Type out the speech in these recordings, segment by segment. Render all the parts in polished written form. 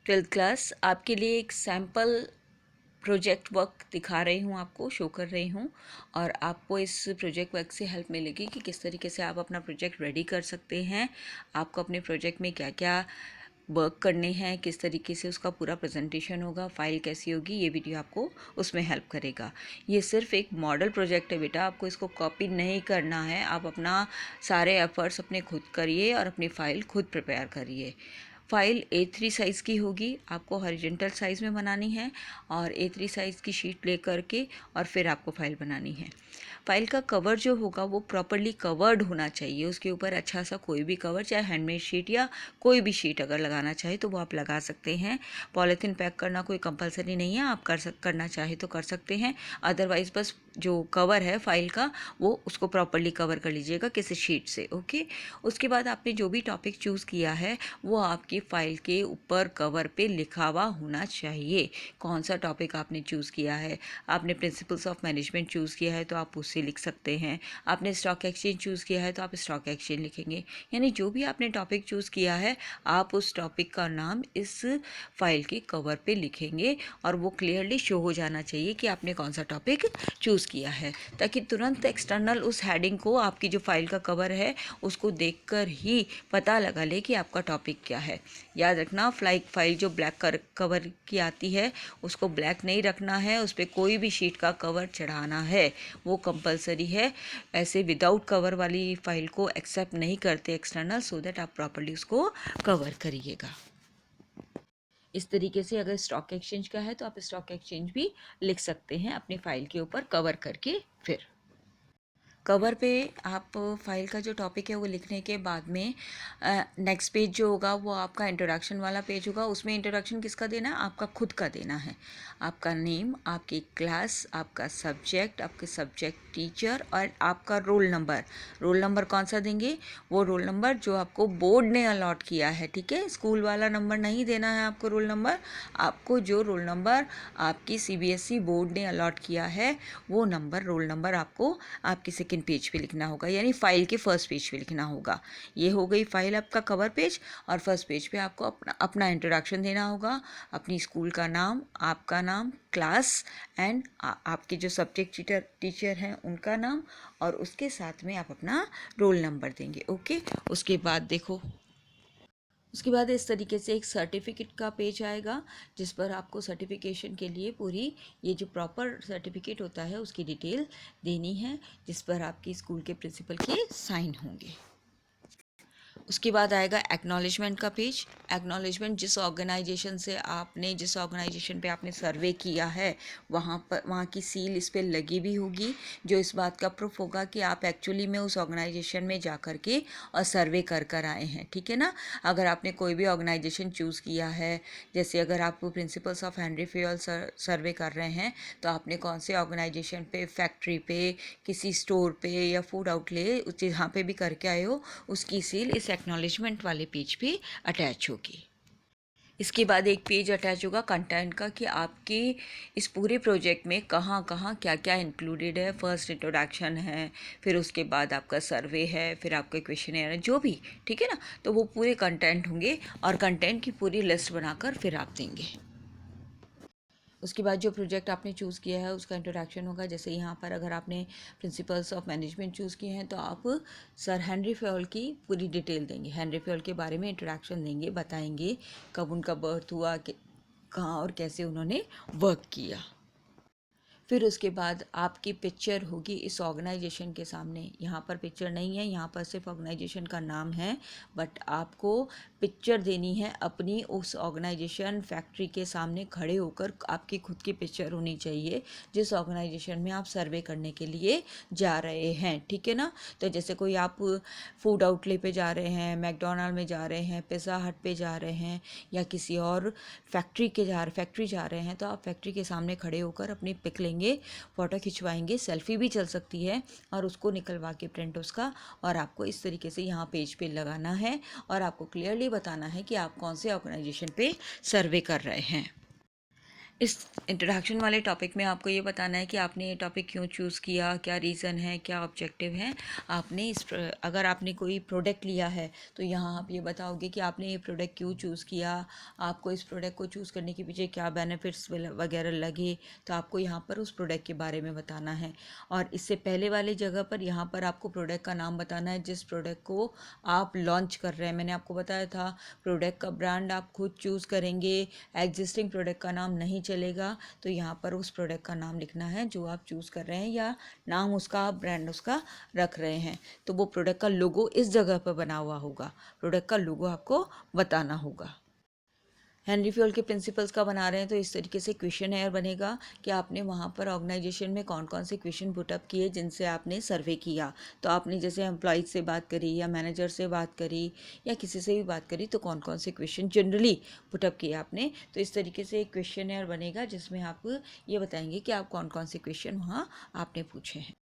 Twelfth class आपके लिए एक सैम्पल प्रोजेक्ट वर्क दिखा रही हूँ, आपको शो कर रही हूँ। और आपको इस प्रोजेक्ट वर्क से हेल्प मिलेगी कि किस तरीके से आप अपना प्रोजेक्ट रेडी कर सकते हैं, आपको अपने प्रोजेक्ट में क्या क्या वर्क करने हैं, किस तरीके से उसका पूरा प्रेजेंटेशन होगा, फाइल कैसी होगी, ये वीडियो आपको उसमें हेल्प करेगा। ये सिर्फ एक मॉडल प्रोजेक्ट है बेटा, आपको इसको कॉपी नहीं करना है। आप अपना सारे एफर्ट्स अपने खुद करिए और अपनी फ़ाइल खुद प्रिपेयर करिए। फ़ाइल A3 साइज़ की होगी, आपको हॉरिजॉन्टल साइज़ में बनानी है और A3 साइज़ की शीट ले करके और फिर आपको फ़ाइल बनानी है। फ़ाइल का कवर जो होगा वो प्रॉपरली कवर्ड होना चाहिए, उसके ऊपर अच्छा सा कोई भी कवर, चाहे हैंडमेड शीट या कोई भी शीट अगर लगाना चाहे तो वो आप लगा सकते हैं। पॉलीथीन पैक करना कोई कंपलसरी नहीं है, आप करना चाहे तो कर सकते हैं। अदरवाइज़ बस जो कवर है फ़ाइल का वो उसको प्रॉपरली कवर कर लीजिएगा किसी शीट से। ओके, उसके बाद आपने जो भी टॉपिक चूज़ किया है वो आपकी फ़ाइल के ऊपर कवर पे लिखा हुआ होना चाहिए। कौन सा टॉपिक आपने चूज़ किया है, आपने प्रिंसिपल्स ऑफ मैनेजमेंट चूज़ किया है तो आप उससे लिख सकते हैं, आपने स्टॉक एक्सचेंज चूज़ किया है तो आप स्टॉक एक्सचेंज लिखेंगे। यानी जो भी आपने टॉपिक चूज़ किया है आप उस टॉपिक का नाम इस फाइल के कवर पे लिखेंगे और वो क्लियरली शो हो जाना चाहिए कि आपने कौन सा टॉपिक चूज़ किया है, ताकि तुरंत एक्सटर्नल उस हेडिंग को, आपकी जो फाइल का कवर है उसको देखकर ही पता लगा ले कि आपका टॉपिक क्या है। याद रखना, फाइल जो ब्लैक कवर की आती है उसको ब्लैक नहीं रखना है, उस पर कोई भी शीट का कवर चढ़ाना है, वो कंपलसरी है। ऐसे विदाउट कवर वाली फाइल को एक्सेप्ट नहीं करते एक्सटर्नल, सो दैट आप प्रॉपर्ली उसको कवर करिएगा। इस तरीके से अगर स्टॉक एक्सचेंज का है तो आप स्टॉक एक्सचेंज भी लिख सकते हैं अपनी फाइल के ऊपर कवर करके। फिर कवर पे आप फाइल का जो टॉपिक है वो लिखने के बाद में नेक्स्ट पेज जो होगा वो आपका इंट्रोडक्शन वाला पेज होगा। उसमें इंट्रोडक्शन किसका देना है? आपका खुद का देना है। आपका नेम, आपकी क्लास, आपका सब्जेक्ट, आपके सब्जेक्ट टीचर और आपका रोल नंबर। रोल नंबर कौन सा देंगे? वो रोल नंबर जो आपको बोर्ड ने अलॉट किया है, ठीक है। स्कूल वाला नंबर नहीं देना है आपको रोल नंबर। आपको जो रोल नंबर आपकी CBSE बोर्ड ने अलॉट किया है वो नंबर, रोल नंबर आपको आपके सेकंड पेज पे लिखना होगा, यानी फाइल के फर्स्ट पेज पे लिखना होगा। ये हो गई फाइल आपका कवर पेज। और फर्स्ट पेज पे आपको अपना इंट्रोडक्शन देना होगा, अपनी स्कूल का नाम, आपका नाम, क्लास एंड आपके जो सब्जेक्ट टीचर हैं उनका नाम, और उसके साथ में आप अपना रोल नंबर देंगे। ओके, उसके बाद देखो, उसके बाद इस तरीके से एक सर्टिफिकेट का पेज आएगा जिस पर आपको सर्टिफिकेशन के लिए पूरी, ये जो प्रॉपर सर्टिफिकेट होता है उसकी डिटेल देनी है, जिस पर आपकी स्कूल के प्रिंसिपल के साइन होंगे। उसके बाद आएगा एक्नॉलेजमेंट का पेज। एक्नॉलेजमेंट जिस ऑर्गेनाइजेशन से आपने, जिस ऑर्गेनाइजेशन पे आपने सर्वे किया है वहाँ की सील इस पर लगी भी होगी, जो इस बात का प्रूफ होगा कि आप एक्चुअली में उस ऑर्गेनाइजेशन में जा कर के और सर्वे कर आए हैं, ठीक है ना। अगर आपने कोई भी ऑर्गेनाइजेशन चूज़ किया है, जैसे अगर आप प्रिंसिपल्स ऑफ हेनरी फेयल सर्वे कर रहे हैं तो आपने कौन से ऑर्गेनाइजेशन पे, फैक्ट्री पे, किसी स्टोर पे या फूड आउटलेट जहाँ पे भी करके आए हो उसकी सील इस एक्नॉलेजमेंट वाले पेज पे अटैच होगी। इसके बाद एक पेज अटैच होगा कंटेंट का, कि आपके इस पूरे प्रोजेक्ट में कहाँ कहाँ क्या क्या इंक्लूडेड है। फर्स्ट इंट्रोडक्शन है, फिर उसके बाद आपका सर्वे है, फिर आपका क्वेश्चनेयर है, जो भी, ठीक है ना। तो वो पूरे कंटेंट होंगे और कंटेंट की पूरी लिस्ट बनाकर फिर आप देंगे। उसके बाद जो प्रोजेक्ट आपने चूज़ किया है उसका इंट्रोडक्शन होगा। जैसे यहाँ पर अगर आपने प्रिंसिपल्स ऑफ मैनेजमेंट चूज़ किए हैं तो आप सर हेनरी फेयल की पूरी डिटेल देंगे, हेनरी फेयल के बारे में इंट्रोडक्शन देंगे, बताएंगे कब उनका बर्थ हुआ, कहाँ और कैसे उन्होंने वर्क किया। फिर उसके बाद आपकी पिक्चर होगी इस ऑर्गेनाइजेशन के सामने। यहाँ पर पिक्चर नहीं है, यहाँ पर सिर्फ ऑर्गेनाइजेशन का नाम है, बट आपको पिक्चर देनी है अपनी उस ऑर्गेनाइजेशन फैक्ट्री के सामने खड़े होकर। आपकी खुद की पिक्चर होनी चाहिए जिस ऑर्गेनाइजेशन में आप सर्वे करने के लिए जा रहे हैं, ठीक है ना। तो जैसे कोई आप फूड आउटलेट पे जा रहे हैं, मैकडोनल्ड में जा रहे हैं, पिज़्ज़ा हट पे जा रहे हैं, या किसी और फैक्ट्री जा रहे हैं, तो आप फैक्ट्री के सामने खड़े होकर अपनी पिक लेंगे, फ़ोटो खिंचवाएंगे, सेल्फी भी चल सकती है, और उसको निकलवा के प्रिंट उसका, और आपको इस तरीके से यहाँ पेज पे लगाना है और आपको क्लियरली बताना है कि आप कौन से ऑर्गेनाइजेशन पे सर्वे कर रहे हैं। इस इंट्रोडक्शन वाले टॉपिक में आपको ये बताना है कि आपने ये टॉपिक क्यों चूज़ किया, क्या रीज़न है, क्या ऑब्जेक्टिव है। आपने अगर आपने कोई प्रोडक्ट लिया है तो यहाँ आप ये बताओगे कि आपने ये प्रोडक्ट क्यों चूज़ किया, आपको इस प्रोडक्ट को चूज़ करने के पीछे क्या बेनिफिट्स वगैरह लगे, तो आपको यहाँ पर उस प्रोडक्ट के बारे में बताना है। और इससे पहले वाली जगह पर यहाँ पर आपको प्रोडक्ट का नाम बताना है जिस प्रोडक्ट को आप लॉन्च कर रहे हैं। मैंने आपको बताया था प्रोडक्ट का ब्रांड आप खुद चूज़ करेंगे, एग्जिस्टिंग प्रोडक्ट का नाम नहीं चलेगा। तो यहाँ पर उस प्रोडक्ट का नाम लिखना है जो आप चूज़ कर रहे हैं या नाम उसका आप ब्रांड उसका रख रहे हैं। तो वो प्रोडक्ट का लोगो इस जगह पर बना हुआ होगा, प्रोडक्ट का लोगो आपको बताना होगा। हेनरी फ्योल के प्रिंसिपल्स का बना रहे हैं तो इस तरीके से क्वेश्चन एयर बनेगा कि आपने वहाँ पर ऑर्गेनाइजेशन में कौन कौन से क्वेश्चन पुटअप किए जिनसे आपने सर्वे किया। तो आपने जैसे एम्प्लॉयज़ से बात करी या मैनेजर से बात करी या किसी से भी बात करी, तो कौन कौन से क्वेश्चन जनरली पुटअप किए आपने। तो इस तरीके से एक क्वेश्चन एयर बनेगा जिसमें आप ये बताएंगे कि आप कौन कौन से क्वेश्चन वहाँ आपने पूछे हैं।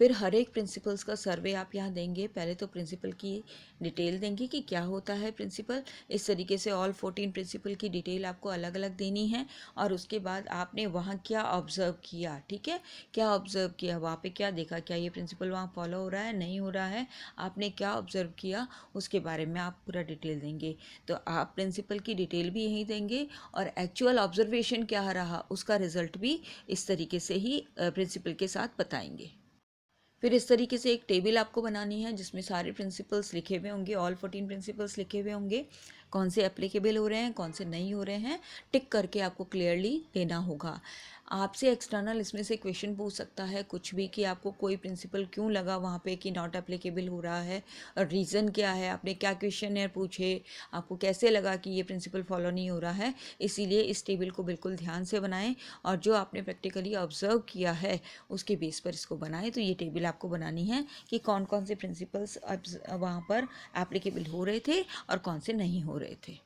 फिर हर एक प्रिंसिपल्स का सर्वे आप यहाँ देंगे। पहले तो प्रिंसिपल की डिटेल देंगे कि क्या होता है प्रिंसिपल। इस तरीके से ऑल 14 प्रिंसिपल की डिटेल आपको अलग अलग देनी है। और उसके बाद आपने वहाँ क्या ऑब्ज़र्व किया, ठीक है, क्या ऑब्ज़र्व किया, वहाँ पे क्या देखा, क्या ये प्रिंसिपल वहाँ फॉलो हो रहा है, नहीं हो रहा है, आपने क्या ऑब्ज़र्व किया, उसके बारे में आप पूरा डिटेल देंगे। तो आप प्रिंसिपल की डिटेल भी यहीं देंगे और एक्चुअल ऑब्जर्वेशन क्या रहा उसका रिजल्ट भी इस तरीके से ही प्रिंसिपल के साथ बताएंगे। फिर इस तरीके से एक टेबल आपको बनानी है जिसमें सारे प्रिंसिपल्स लिखे हुए होंगे, ऑल 14 प्रिंसिपल्स लिखे हुए होंगे, कौन से एप्लीकेबल हो रहे हैं, कौन से नहीं हो रहे हैं, टिक करके आपको क्लियरली देना होगा। आपसे एक्सटर्नल इसमें से क्वेश्चन पूछ सकता है कुछ भी कि आपको कोई प्रिंसिपल क्यों लगा वहाँ पे कि नॉट एप्लीकेबल हो रहा है और रीज़न क्या है, आपने क्या क्वेश्चन है पूछे, आपको कैसे लगा कि ये प्रिंसिपल फॉलो नहीं हो रहा है। इसीलिए इस टेबल को बिल्कुल ध्यान से बनाएं और जो आपने प्रैक्टिकली ऑब्जर्व किया है उसके बेस पर इसको बनाएं। तो ये टेबल आपको बनानी है कि कौन कौन से प्रिंसिपल्स वहाँ पर एप्लीकेबल हो रहे थे और कौन से नहीं हो रहे थे।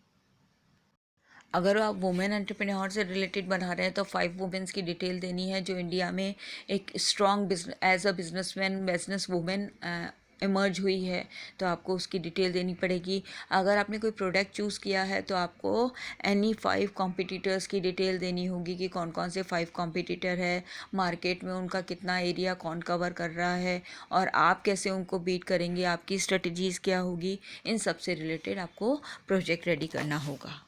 अगर आप वुमेन एंटरप्रेन्योर से रिलेटेड बना रहे हैं तो 5 वुमेन्स की डिटेल देनी है जो इंडिया में एक strong business as a businessman business women emerge हुई है, तो आपको उसकी डिटेल देनी पड़ेगी। अगर आपने कोई प्रोडक्ट चूज़ किया है तो आपको एनी 5 कॉम्पिटिटर्स की डिटेल देनी होगी कि कौन कौन से 5 कॉम्पिटिटर है, मार्केट में उनका कितना एरिया कौन कवर कर रहा है और आप कैसे उनको बीट करेंगे, आपकी स्ट्रेटजीज़ क्या होगी। इन सब से रिलेटेड आपको प्रोजेक्ट रेडी करना होगा।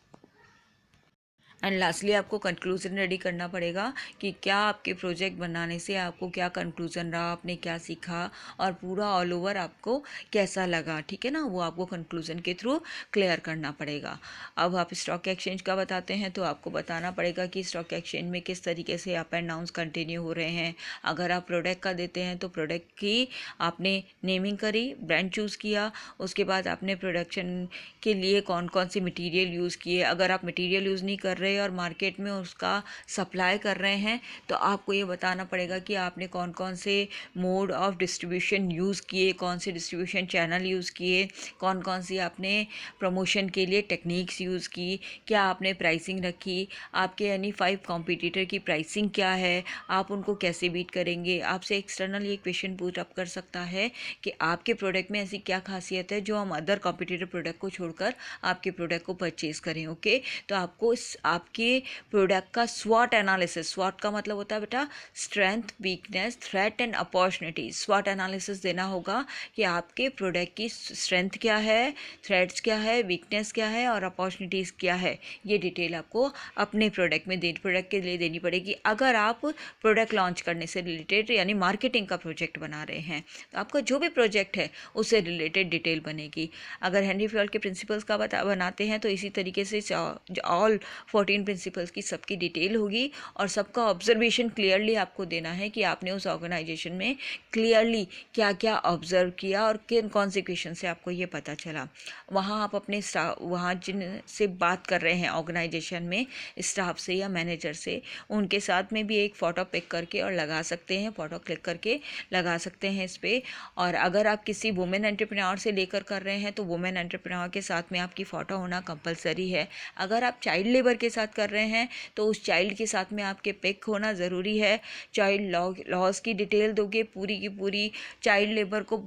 एंड लास्टली आपको कंक्लूजन रेडी करना पड़ेगा कि क्या आपके प्रोजेक्ट बनाने से आपको क्या कंक्लूजन रहा, आपने क्या सीखा और पूरा ऑल ओवर आपको कैसा लगा, ठीक है ना, वो आपको कंक्लूजन के थ्रू क्लियर करना पड़ेगा। अब आप स्टॉक एक्सचेंज का बताते हैं तो आपको बताना पड़ेगा कि स्टॉक एक्सचेंज में किस तरीके से अप एंड डाउन्स कंटिन्यू हो रहे हैं। अगर आप प्रोडक्ट का देते हैं तो प्रोडक्ट की आपने नेमिंग करी, ब्रांड चूज़ किया, उसके बाद आपने प्रोडक्शन के लिए कौन कौन सी मटेरियल यूज़ किए। अगर आप मटेरियल यूज़ नहीं कर रहे और मार्केट में उसका सप्लाई कर रहे हैं तो आपको ये बताना पड़ेगा कि आपने कौन कौन से मोड ऑफ डिस्ट्रीब्यूशन यूज़ किए, कौन से डिस्ट्रीब्यूशन चैनल यूज़ किए, कौन कौन सी आपने प्रमोशन के लिए टेक्निक्स यूज़ की, क्या आपने प्राइसिंग रखी, आपके यानी 5 कॉम्पिटिटर की प्राइसिंग क्या है, आप उनको कैसे बीट करेंगे। आपसे एक्सटर्नल ये क्वेश्चन पुट अप कर सकता है कि आपके प्रोडक्ट में ऐसी क्या खासियत है जो हम अदर कॉम्पिटिटर प्रोडक्ट को छोड़कर आपके प्रोडक्ट को परचेज़ करें। ओके, तो आपको आपके प्रोडक्ट का स्वॉट एनालिसिस, स्वॉट का मतलब होता है बेटा strength, weakness, threat and opportunities. स्वॉट एनालिसिस देना होगा कि आपके प्रोडक्ट की स्ट्रेंथ क्या है, थ्रेट्स क्या है, वीकनेस क्या है और अपॉर्चुनिटीज़ क्या है। ये डिटेल आपको अपने प्रोडक्ट में प्रोडक्ट के लिए देनी पड़ेगी। अगर आप प्रोडक्ट लॉन्च करने से रिलेटेड यानी मार्केटिंग का प्रोजेक्ट बना रहे हैं तो आपका जो भी प्रोजेक्ट है उससे रिलेटेड डिटेल बनेगी। अगर हेनरी फ्योल के प्रिंसिपल्स का बनाते हैं तो इसी तरीके से ऑल 14 प्रिंसिपल्स की सबकी डिटेल होगी और सबका ऑब्जर्वेशन क्लियरली आपको देना है कि आपने उस ऑर्गेनाइजेशन में क्लियरली क्या क्या ऑब्जर्व किया और किन कौन से क्वेश्चन से आपको ये पता चला। वहाँ आप अपने स्टाफ, वहाँ जिन से बात कर रहे हैं ऑर्गेनाइजेशन में स्टाफ से या मैनेजर से, उनके साथ में भी एक फ़ोटो पिक करके और लगा सकते हैं, फ़ोटो क्लिक करके लगा सकते हैं इस पर। और अगर आप किसी वुमेन एंटरप्रेन्योर से लेकर कर रहे हैं तो वुमेन एंटरप्रेन्योर के साथ में आपकी फ़ोटो होना कंपलसरी है। अगर आप चाइल्ड लेबर के साथ कर रहे हैं तो उस चाइल्ड के साथ में आपके पिक होना ज़रूरी है। चाइल्ड लॉज की डिटेल दोगे, पूरी की पूरी चाइल्ड लेबर को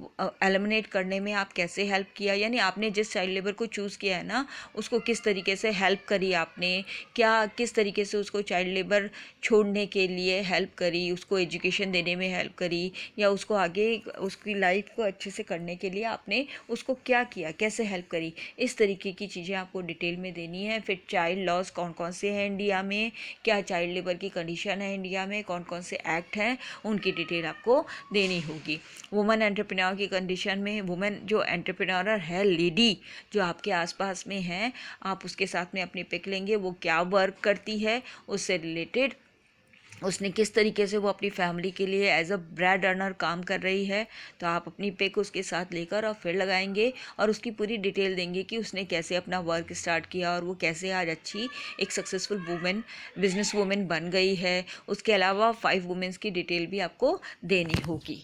एलिमिनेट करने में आप कैसे हेल्प किया, यानी आपने जिस चाइल्ड लेबर को चूज़ किया है ना उसको किस तरीके से हेल्प करी आपने, क्या किस तरीके से उसको चाइल्ड लेबर छोड़ने के लिए हेल्प करी, उसको एजुकेशन देने में हेल्प करी, या उसको आगे उसकी लाइफ को अच्छे से करने के लिए आपने उसको क्या किया, कैसे हेल्प करी, इस तरीके की चीज़ें आपको डिटेल में देनी है। फिर चाइल्ड लॉज कौन कौन से हैं इंडिया में, क्या चाइल्ड लेबर की कंडीशन है इंडिया में, कौन कौन से एक्ट हैं, उनकी डिटेल आपको देनी होगी। वुमेन एंटरप्रेन्योर की कंडीशन में, वुमेन जो एंटरप्रेन्योर है, लेडी जो आपके आसपास में है, आप उसके साथ में अपनी पिक लेंगे, वो क्या वर्क करती है, उससे रिलेटेड उसने किस तरीके से वो अपनी फैमिली के लिए एज अ ब्रेड अर्नर काम कर रही है, तो आप अपनी पिक उसके साथ लेकर और फिर लगाएंगे और उसकी पूरी डिटेल देंगे कि उसने कैसे अपना वर्क स्टार्ट किया और वो कैसे आज अच्छी एक सक्सेसफुल वुमेन, बिजनेस वुमेन बन गई है। उसके अलावा 5 वुमेन्स की डिटेल भी आपको देनी होगी।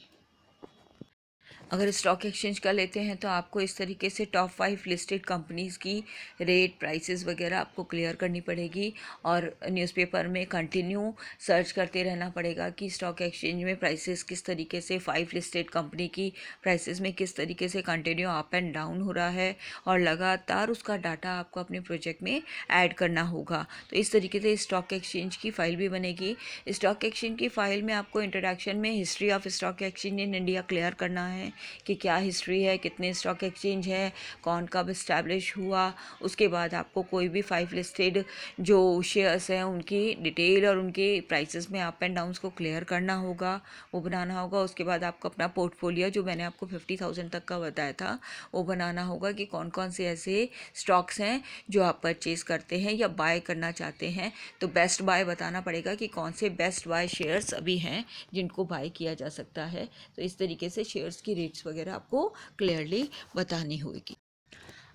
अगर स्टॉक एक्सचेंज का लेते हैं तो आपको इस तरीके से टॉप 5 लिस्टेड कंपनीज़ की रेट, प्राइसेस वगैरह आपको क्लियर करनी पड़ेगी और न्यूज़पेपर में कंटिन्यू सर्च करते रहना पड़ेगा कि स्टॉक एक्सचेंज में प्राइसेस किस तरीके से 5 लिस्टेड कंपनी की प्राइसेस में किस तरीके से कंटिन्यू अप एंड डाउन हो रहा है, और लगातार उसका डाटा आपको अपने प्रोजेक्ट में ऐड करना होगा। तो इस तरीके से स्टॉक एक्सचेंज की फ़ाइल भी बनेगी। स्टॉक एक्सचेंज की फ़ाइल में आपको इंट्रोडक्शन में history of stock exchange in India clear करना है कि क्या हिस्ट्री है, कितने स्टॉक एक्सचेंज है, कौन कब इस्टेब्लिश हुआ। उसके बाद आपको कोई भी 5 लिस्टेड जो शेयर्स हैं उनकी डिटेल और उनके प्राइसेस में अप एंड डाउन्स को क्लियर करना होगा, वो बनाना होगा। उसके बाद आपको अपना पोर्टफोलियो जो मैंने आपको 50,000 तक का बताया था वो बनाना होगा कि कौन कौन से ऐसे स्टॉक्स हैं जो आप परचेज़ करते हैं या बाय करना चाहते हैं। तो बेस्ट बाय बताना पड़ेगा कि कौन से बेस्ट बाय शेयर्स अभी हैं जिनको बाय किया जा सकता है। तो इस तरीके से शेयर्स की रेट्स वगैरह आपको क्लियरली बतानी होगी।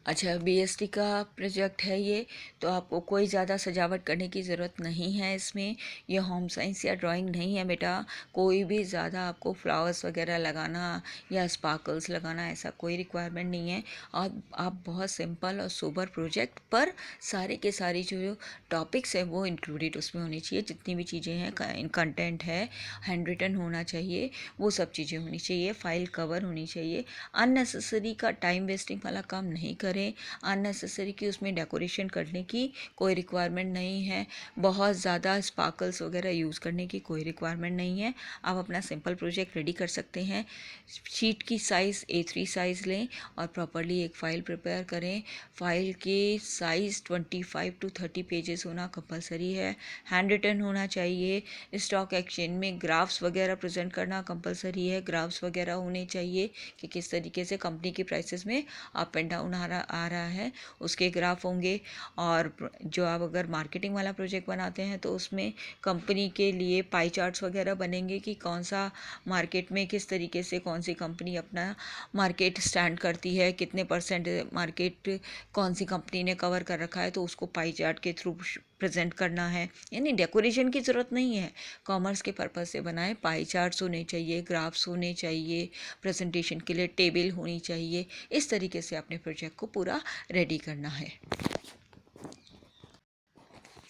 अच्छा, बीएसटी का प्रोजेक्ट है ये, तो आपको कोई ज़्यादा सजावट करने की ज़रूरत नहीं है इसमें। ये होम साइंस या ड्राइंग नहीं है बेटा, कोई भी ज़्यादा आपको फ्लावर्स वगैरह लगाना या स्पार्कल्स लगाना ऐसा कोई रिक्वायरमेंट नहीं है। और आप बहुत सिंपल और सोबर प्रोजेक्ट पर सारे के सारी जो टॉपिक्स हैं वो इंक्लूडेड उसमें होनी चाहिए, जितनी भी चीज़ें हैं, कंटेंट है, हैंड रिटन होना चाहिए, वो सब चीज़ें होनी चाहिए, फाइल कवर होनी चाहिए। अननेसेसरी का टाइम वेस्टिंग वाला काम नहीं करें, अननेसेसरी की उसमें डेकोरेशन करने की कोई रिक्वायरमेंट नहीं है, बहुत ज़्यादा स्पार्कल्स वगैरह यूज़ करने की कोई रिक्वायरमेंट नहीं है। आप अपना सिंपल प्रोजेक्ट रेडी कर सकते हैं। शीट की साइज़ A3 साइज़ लें और प्रॉपरली एक फ़ाइल प्रिपेयर करें। फ़ाइल के साइज़ 25 to 30 पेजेस होना कंपलसरी है। हैंड रिटन होना चाहिए। स्टॉक एक्सचेंज में ग्राफ्स वगैरह प्रेजेंट करना कंपलसरी है, ग्राफ्स वगैरह होने चाहिए कि किस तरीके से कंपनी की प्राइसेस में अप एंड डाउन आ रहा है, उसके ग्राफ होंगे। और जो आप अगर मार्केटिंग वाला प्रोजेक्ट बनाते हैं तो उसमें कंपनी के लिए पाई चार्ट्स वगैरह बनेंगे कि कौन सा मार्केट में किस तरीके से कौन सी कंपनी अपना मार्केट स्टैंड करती है, कितने परसेंट मार्केट कौन सी कंपनी ने कवर कर रखा है, तो उसको पाई चार्ट के थ्रू प्रेजेंट करना है। यानी डेकोरेशन की ज़रूरत नहीं है, कॉमर्स के पर्पज़ से बनाए। पाई चार्ट्स होने चाहिए, ग्राफ्स होने चाहिए, प्रेजेंटेशन के लिए टेबल होनी चाहिए। इस तरीके से अपने प्रोजेक्ट को पूरा रेडी करना है।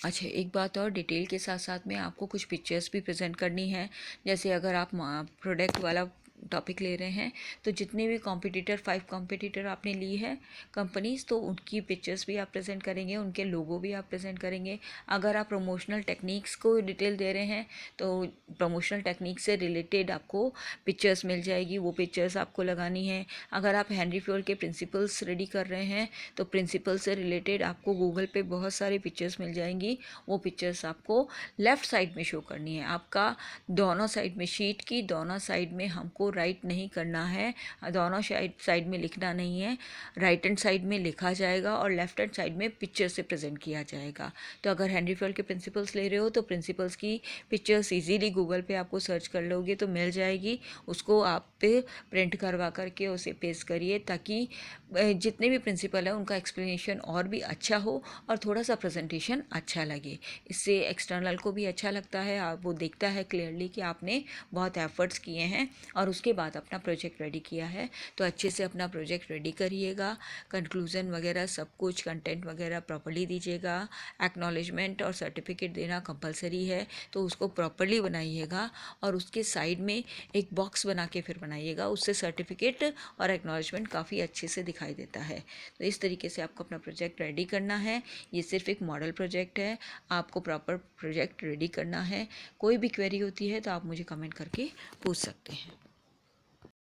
अच्छा, एक बात और, डिटेल के साथ साथ में आपको कुछ पिक्चर्स भी प्रेजेंट करनी है। जैसे अगर आप प्रोडक्ट वाला टॉपिक ले रहे हैं तो जितने भी कॉम्पिटिटर 5 कॉम्पिटिटर आपने ली है कंपनीज, तो उनकी पिक्चर्स भी आप प्रेजेंट करेंगे, उनके लोगो भी आप प्रेजेंट करेंगे। अगर आप प्रमोशनल टेक्निक्स को डिटेल दे रहे हैं तो प्रमोशनल टेक्निक से रिलेटेड आपको पिक्चर्स मिल जाएगी, वो पिक्चर्स आपको लगानी है। अगर आप हेनरी फ्योर्ड के प्रिंसिपल्स रेडी कर रहे हैं तो प्रिंसिपल से रिलेटेड आपको गूगल पे बहुत सारी पिक्चर्स मिल जाएंगी, वो पिक्चर्स आपको लेफ़्ट साइड में शो करनी है। आपका दोनों साइड में, शीट की दोनों साइड में हमको राइट नहीं करना है, दोनों साइड में लिखना नहीं है, राइट हैंड साइड में लिखा जाएगा और लेफ्ट हैंड साइड में पिक्चर से प्रेजेंट किया जाएगा। तो अगर हेनरी फ्योर्ड के प्रिंसिपल्स ले रहे हो तो प्रिंसिपल्स की पिक्चर्स इजीली गूगल पे आपको सर्च कर लोगे तो मिल जाएगी, उसको आप पे प्रिंट करवा करके उसे पेस्ट करिए ताकि जितने भी प्रिंसिपल हैं उनका एक्सप्लेनेशन और भी अच्छा हो और थोड़ा सा प्रेजेंटेशन अच्छा लगे। इससे एक्सटर्नल को भी अच्छा लगता है, वो देखता है क्लियरली कि आपने बहुत एफर्ट्स किए हैं और उसने उसके बाद अपना प्रोजेक्ट रेडी किया है तो अच्छे से अपना प्रोजेक्ट रेडी करिएगा। कंक्लूज़न वगैरह सब कुछ, कंटेंट वगैरह प्रॉपर्ली दीजिएगा। एक्नॉलेजमेंट और सर्टिफिकेट देना कंपलसरी है तो उसको प्रॉपर्ली बनाइएगा और उसके साइड में एक बॉक्स बना के फिर बनाइएगा, उससे सर्टिफिकेट और एक्नॉलेजमेंट काफ़ी अच्छे से दिखाई देता है। तो इस तरीके से आपको अपना प्रोजेक्ट रेडी करना है। ये सिर्फ एक मॉडल प्रोजेक्ट है, आपको प्रॉपर प्रोजेक्ट रेडी करना है। कोई भी क्वेरी होती है तो आप मुझे कमेंट करके पूछ सकते हैं।